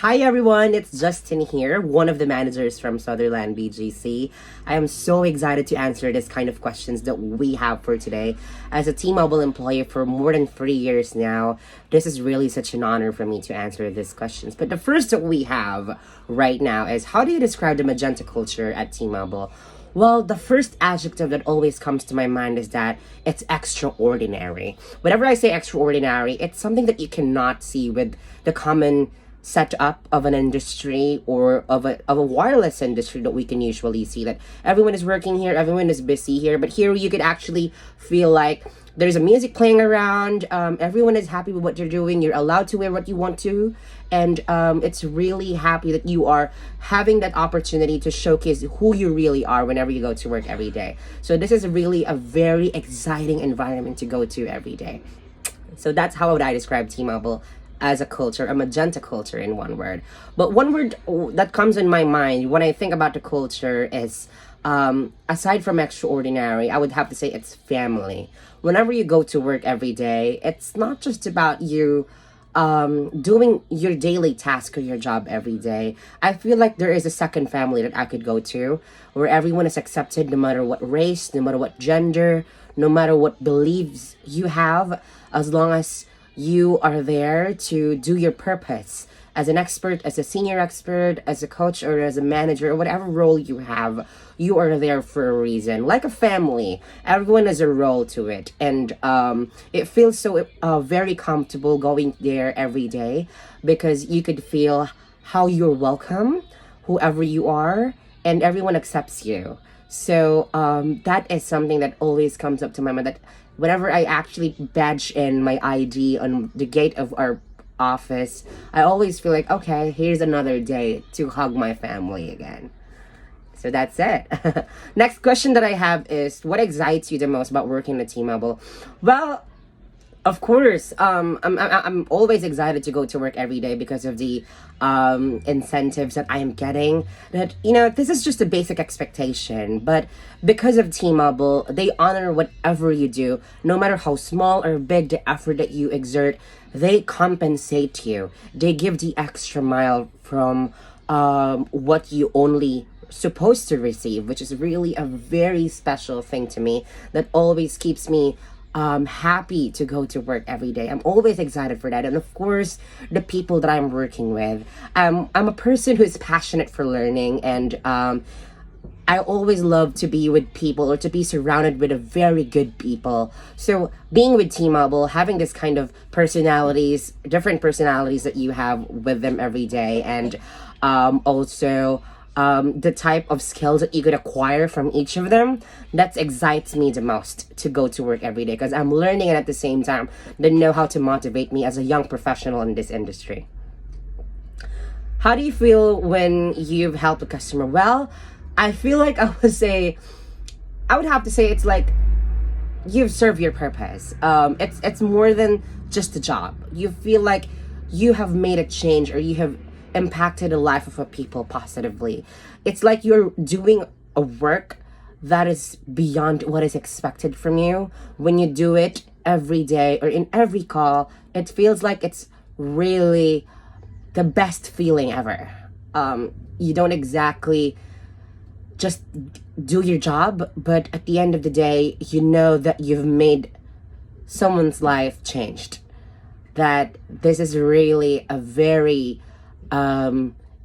Hi everyone, it's Justin here, one of the managers from Sutherland BGC. I am so excited to answer this kind of questions that we have for today. As a T-Mobile employee for more than 3 years now, this is really such an honor for me to answer these questions. But the first that we have right now is, how do you describe the Magenta culture at T-Mobile? Well, the first adjective that always comes to my mind is that it's extraordinary. Whenever I say extraordinary, it's something that you cannot see with the common setup of an industry or of a wireless industry that we can usually see, that everyone is working here, everyone is busy here, but here you could actually feel like there's a music playing around, everyone is happy with what they're doing, you're allowed to wear what you want to, and it's really happy that you are having that opportunity to showcase who you really are whenever you go to work every day. So this is really a very exciting environment to go to every day. So that's how would I describe T-Mobile as a culture, a Magenta culture in one word. But one word that comes in my mind when I think about the culture is, aside from extraordinary, I would have to say it's family. Whenever you go to work every day, it's not just about you doing your daily task or your job every day. I feel like there is a second family that I could go to where everyone is accepted no matter what race, no matter what gender, no matter what beliefs you have, as long as you are there to do your purpose as an expert, as a senior expert, as a coach, or as a manager, or whatever role you have. You are there for a reason, like a family. Everyone has a role to it, and it feels so very comfortable going there every day, because you could feel how you're welcome, whoever you are, and everyone accepts you. So that is something that always comes up to my mind, that whenever I actually badge in my ID on the gate of our office, I always feel like, okay, here's another day to hug my family again. So that's it. Next question that I have is, what excites you the most about working at T-Mobile? Well, of course, I'm always excited to go to work every day because of the incentives that I am getting. That, this is just a basic expectation, but because of T-Mobile, they honor whatever you do, no matter how small or big the effort that you exert. They compensate you. They give the extra mile from what you only supposed to receive, which is really a very special thing to me, that always keeps me happy to go to work every day. I'm always excited for that. And of course, the people that I'm working with. I'm a person who is passionate for learning, and I always love to be with people, or to be surrounded with a very good people. So being with T-Mobile, having this kind of personalities, different personalities that you have with them every day, and also the type of skills that you could acquire from each of them, that excites me the most to go to work every day, because I'm learning, and at the same time, they know how to motivate me as a young professional in this industry. How do you feel when you've helped a customer? Well, I feel like I would have to say it's like you've served your purpose. It's more than just a job. You feel like you have made a change, or you have impacted the life of a people positively. It's like you're doing a work that is beyond what is expected from you. When you do it every day or in every call, it feels like it's really the best feeling ever. You don't exactly just do your job, but at the end of the day, you know that you've made someone's life changed. That this is really a very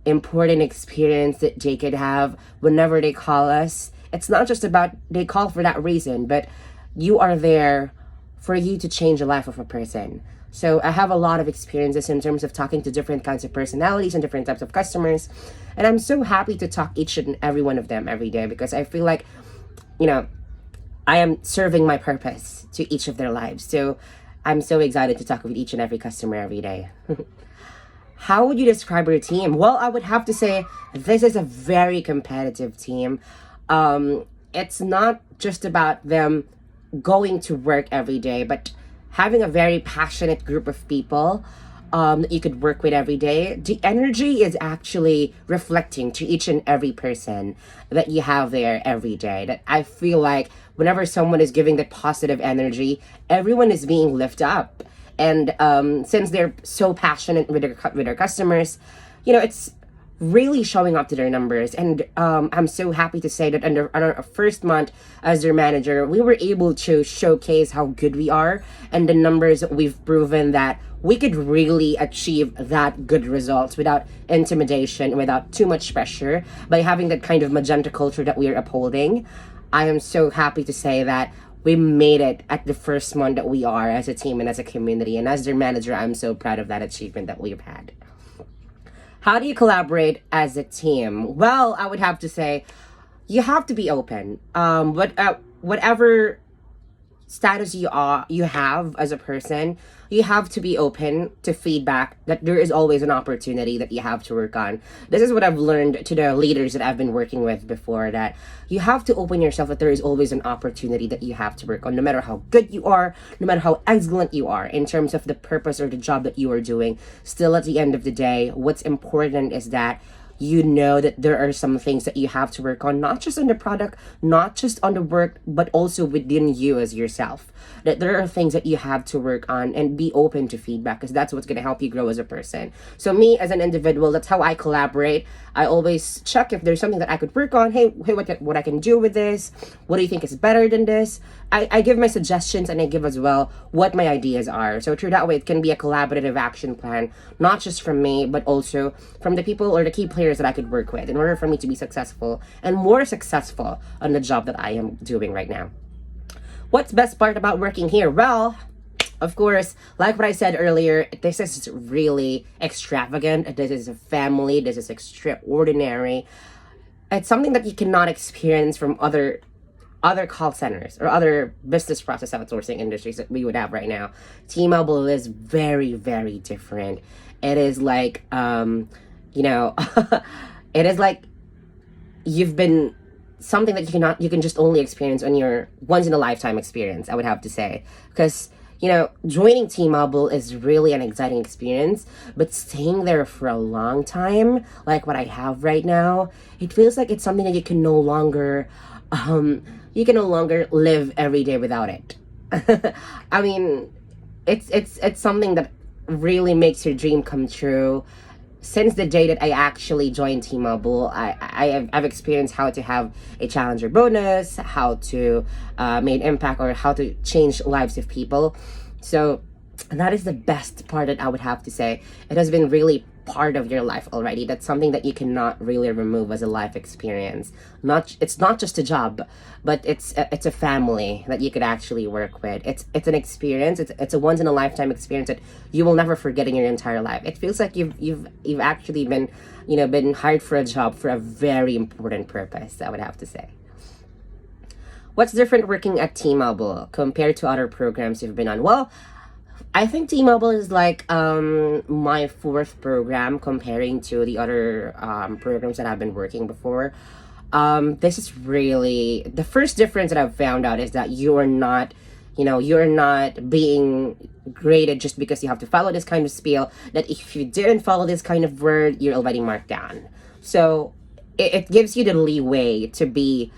important experience that they could have whenever they call us. It's not just about they call for that reason, but you are there for you to change the life of a person. So I have a lot of experiences in terms of talking to different kinds of personalities and different types of customers. And I'm so happy to talk each and every one of them every day, because I feel like, I am serving my purpose to each of their lives. So I'm so excited to talk with each and every customer every day. How would you describe your team? Well, I would have to say this is a very competitive team. It's not just about them going to work every day, but having a very passionate group of people that you could work with every day. The energy is actually reflecting to each and every person that you have there every day. That I feel like whenever someone is giving that positive energy, everyone is being lifted up. And since they're so passionate with their customers, it's really showing up to their numbers. And I'm so happy to say that on our first month as their manager, we were able to showcase how good we are, and the numbers we've proven that we could really achieve that good results without intimidation, without too much pressure, by having that kind of magenta culture that we are upholding. I am so happy to say that we made it at the first month that we are as a team and as a community. And as their manager, I'm so proud of that achievement that we've had. How do you collaborate as a team? Well, I would have to say you have to be open. Whatever status you have as a person, you have to be open to feedback, that there is always an opportunity that you have to work on. This is what I've learned to the leaders that I've been working with before, that you have to open yourself, that there is always an opportunity that you have to work on, no matter how good you are, no matter how excellent you are in terms of the purpose or the job that you are doing. Still, at the end of the day, what's important is that you know that there are some things that you have to work on, not just on the product, not just on the work, but also within you as yourself. That there are things that you have to work on, and be open to feedback, because that's what's going to help you grow as a person. So me as an individual, that's how I collaborate. I always check if there's something that I could work on. Hey, what I can do with this? What do you think is better than this? I give my suggestions, and I give as well what my ideas are. So through that way, it can be a collaborative action plan, not just from me, but also from the people or the key players that I could work with, in order for me to be successful and more successful on the job that I am doing right now. What's best part about working here? Well, of course, like what I said earlier, this is really extravagant. This is a family. This is extraordinary. It's something that you cannot experience from other call centers or other business process outsourcing industries that we would have right now. T-Mobile is very, very different. It is like, it is like you've been something that you can just only experience on your once in a lifetime experience, I would have to say. Because, joining T-Mobile is really an exciting experience, but staying there for a long time, like what I have right now, it feels like it's something that you can no longer live every day without it. I mean, it's something that really makes your dream come true. Since the day that I actually joined T-Mobile, I've experienced how to have a challenger bonus, how to make impact, or how to change lives of people. So that is the best part that I would have to say. It has been really part of your life already. That's something that you cannot really remove as a life experience. It's not just a job, but it's a family that you could actually work with. It's an experience. It's a once in a lifetime experience that you will never forget in your entire life. It feels like you've actually been hired for a job for a very important purpose, I would have to say. What's different working at T-Mobile compared to other programs you've been on? Well, I think T-Mobile is like my fourth program comparing to the other programs that I've been working before. This is really the first difference that I've found out, is that you're not being graded just because you have to follow this kind of spiel, that if you didn't follow this kind of word, you're already marked down. So it gives you the leeway to be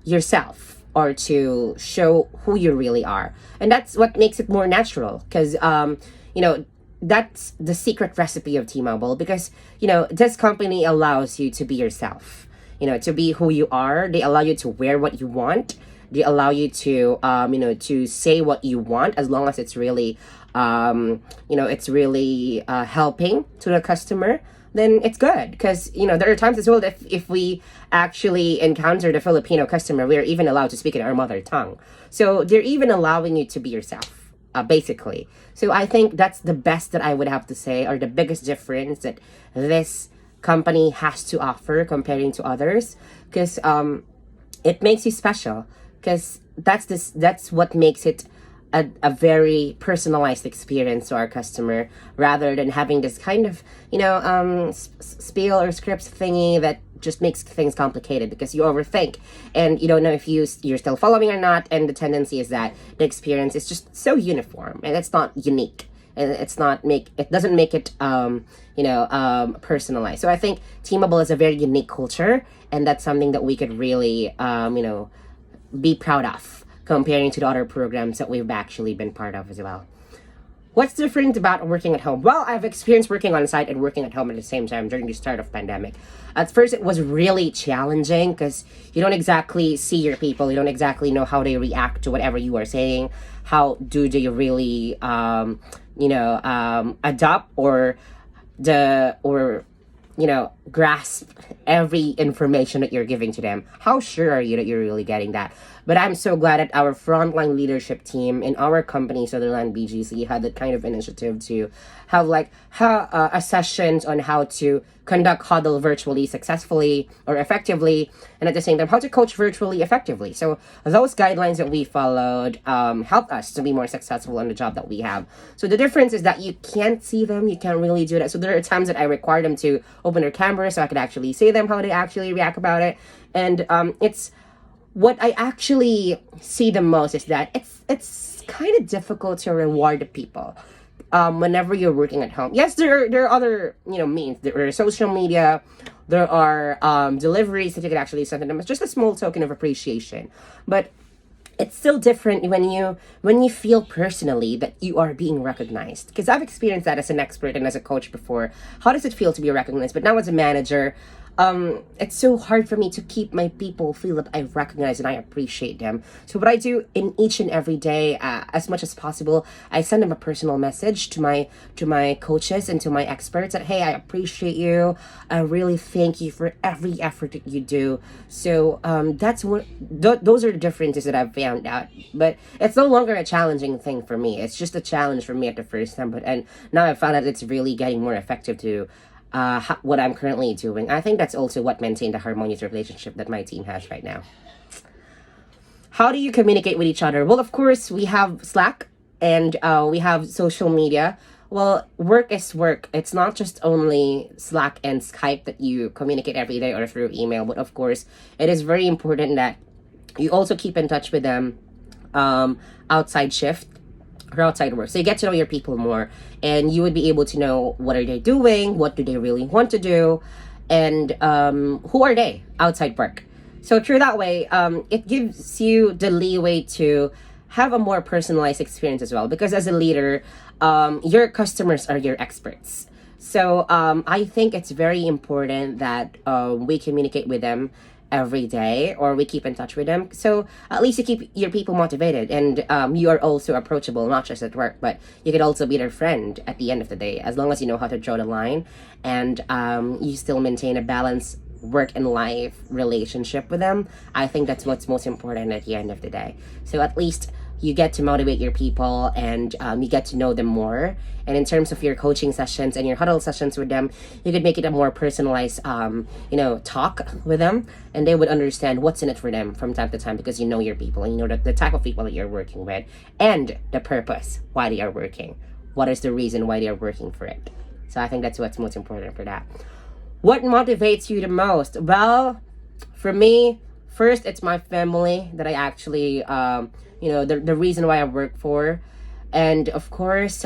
yourself, or to show who you really are. And that's what makes it more natural, because that's the secret recipe of T-Mobile, because this company allows you to be yourself, to be who you are. They allow you to wear what you want. They allow you to to say what you want, as long as it's really helping to the customer. Then it's good, because there are times as well that if we actually encounter the Filipino customer, we are even allowed to speak in our mother tongue. So they're even allowing you to be yourself, basically. So I think that's the best that I would have to say, or the biggest difference that this company has to offer comparing to others, because it makes you special, because that's what makes it a very personalized experience to our customer, rather than having this kind of spiel or scripts thingy that just makes things complicated, because you overthink and you don't know if you're still following or not, and the tendency is that the experience is just so uniform and it's not unique, and it doesn't make it personalized. So I think T-Mobile is a very unique culture, and that's something that we could really be proud of, comparing to the other programs that we've actually been part of as well. What's different about working at home? Well, I've experienced working on site and working at home at the same time during the start of pandemic. At first, it was really challenging because you don't exactly see your people. You don't exactly know how they react to whatever you are saying. How do they really, adopt or grasp every information that you're giving to them? How sure are you that you're really getting that? But I'm so glad that our frontline leadership team in our company, Sutherland BGC, had that kind of initiative to have a sessions on how to conduct huddle virtually successfully or effectively, and at the same time how to coach virtually effectively. So those guidelines that we followed helped us to be more successful in the job that we have. So the difference is that you can't see them, you can't really do that. So there are times that I require them to open their camera so I could actually see them how they actually react about it. And it's what I actually see the most is that it's kind of difficult to reward the people whenever you're working at home. Yes, there are other means. There are social media, there are deliveries that you could actually send to them. It's just a small token of appreciation, but it's still different when you feel personally that you are being recognized. Because I've experienced that as an expert and as a coach before. How does it feel to be recognized? But now as a manager, it's so hard for me to keep my people feel that I recognize and I appreciate them. So what I do in each and every day, as much as possible, I send them a personal message to my coaches and to my experts that, hey, I appreciate you. I really thank you for every effort that you do. So that's what those are the differences that I've found out. But it's no longer a challenging thing for me. It's just a challenge for me at the first time. And now I've found out it's really getting more effective to what I'm currently doing. I think that's also what maintained the harmonious relationship that my team has right now. How do you communicate with each other? Well, of course, we have Slack and we have social media. Well, work is work. It's not just only Slack and Skype that you communicate every day or through email, but of course, it is very important that you also keep in touch with them outside shift or outside work. So you get to know your people more, and you would be able to know what are they doing, what do they really want to do, and who are they outside work. So through that way, it gives you the leeway to have a more personalized experience as well. Because as a leader, your customers are your experts. So I think it's very important that we communicate with them every day, or we keep in touch with them, so at least you keep your people motivated, and you are also approachable, not just at work, but you could also be their friend at the end of the day, as long as you know how to draw the line, and you still maintain a balanced work and life relationship with them. I think that's what's most important at the end of the day. So at least you get to motivate your people, and you get to know them more. And in terms of your coaching sessions and your huddle sessions with them, you could make it a more personalized talk with them, and they would understand what's in it for them from time to time, because you know your people and you know the type of people that you're working with, and the purpose why they are working, what is the reason why they are working for it. So I think that's what's most important for that. What motivates you the most? Well, for me, first, it's my family that I actually the reason why I work for, and of course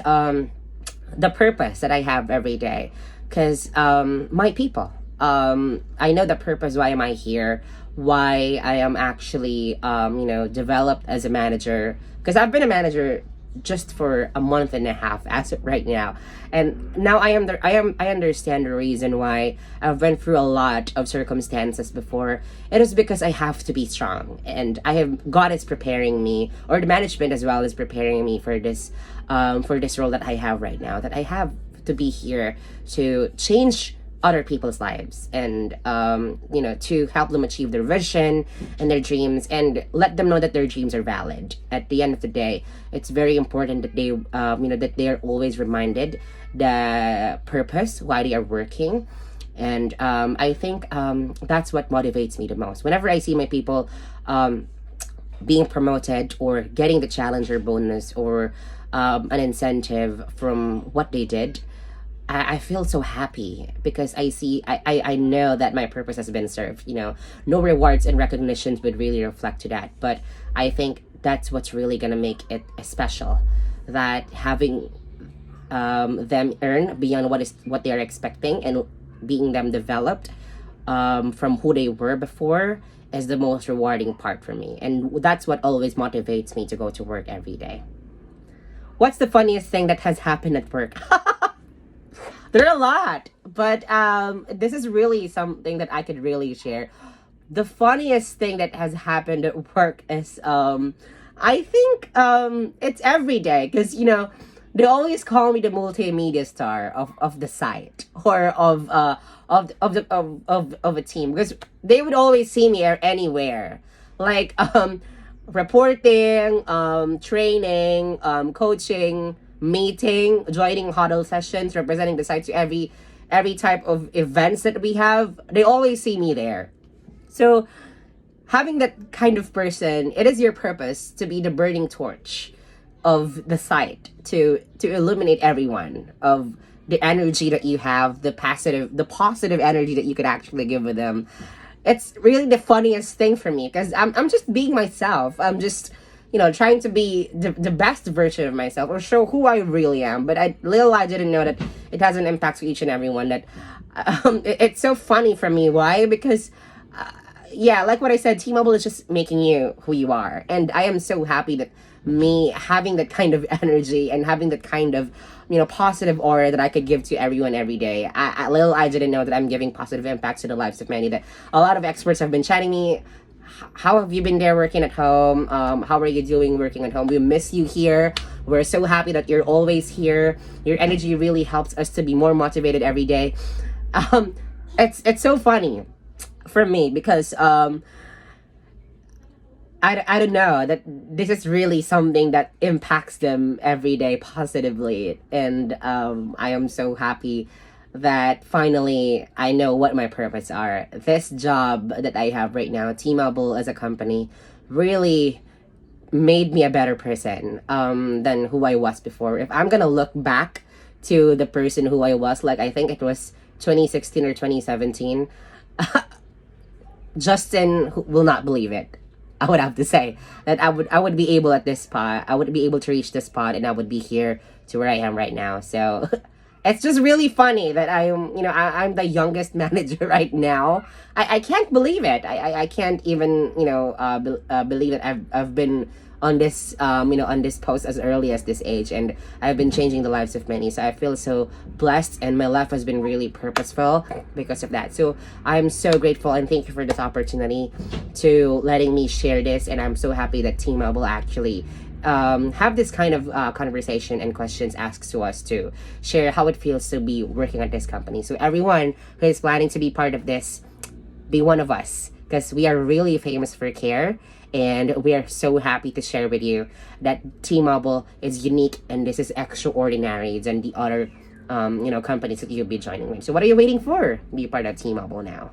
the purpose that I have every day, because my people, I know the purpose, why am I here, why I am actually developed as a manager, because I've been a manager just for a month and a half as of right now, and now I understand the reason why I've went through a lot of circumstances before. It is because I have to be strong, and God is preparing me, or the management as well is preparing me for this role that I have right now, that I have to be here to change other people's lives, and to help them achieve their vision and their dreams, and let them know that their dreams are valid. At the end of the day, it's very important that they are always reminded the purpose why they are working. And I think that's what motivates me the most. Whenever I see my people being promoted, or getting the challenger bonus, or an incentive from what they did, I feel so happy, because I know that my purpose has been served. No rewards and recognitions would really reflect to that, but I think that's what's really gonna make it special, that having them earn beyond what they are expecting, and being them developed from who they were before, is the most rewarding part for me, and that's what always motivates me to go to work every day. What's the funniest thing that has happened at work? There are a lot, but this is really something that I could really share. The funniest thing that has happened at work is I think it's every day, because they always call me the multimedia star of the site, or of a team, because they would always see me anywhere, like reporting, training, coaching, meeting, joining huddle sessions, representing the site to every type of events that we have. They always see me there. So having that kind of person, it is your purpose to be the burning torch of the site, to illuminate everyone of the energy that you have, the positive energy that you could actually give with them. It's really the funniest thing for me, because I'm just being myself. I'm just trying to be the best version of myself, or show who I really am. But little I didn't know that it has an impact to each and everyone. That it's so funny for me. Why? Because yeah, like what I said, T-Mobile is just making you who you are. And I am so happy that me having that kind of energy and having that kind of, positive aura that I could give to everyone every day. Little I didn't know that I'm giving positive impacts to the lives of many. That a lot of experts have been chatting me. How have you been there working at home? How are you doing working at home? We miss you here. We're so happy that you're always here. Your energy really helps us to be more motivated every day. It's so funny for me, because I don't know, that this is really something that impacts them every day positively. And I am so happy that finally I know what my purpose are. This job that I have right now, T-Mobile as a company, really made me a better person than who I was before. If I'm gonna look back to the person who I was, like I think it was 2016 or 2017, Justin will not believe it. I would have to say that I would be able at this spot. I would be able to reach this spot, and I would be here to where I am right now. So it's just really funny that I'm the youngest manager right now. I can't believe it. I can't even believe that I've been on this on this post as early as this age, and I've been changing the lives of many. So I feel so blessed, and my life has been really purposeful because of that. So I'm so grateful, and thank you for this opportunity to letting me share this. And I'm so happy that T-Mobile actually have this kind of conversation and questions asked to us to share how it feels to be working at this company. So everyone who is planning to be part of this, be one of us, because we are really famous for care, and we are so happy to share with you that T-Mobile is unique and this is extraordinary than the other companies that you'll be joining with. So what are you waiting for? Be part of T-Mobile now.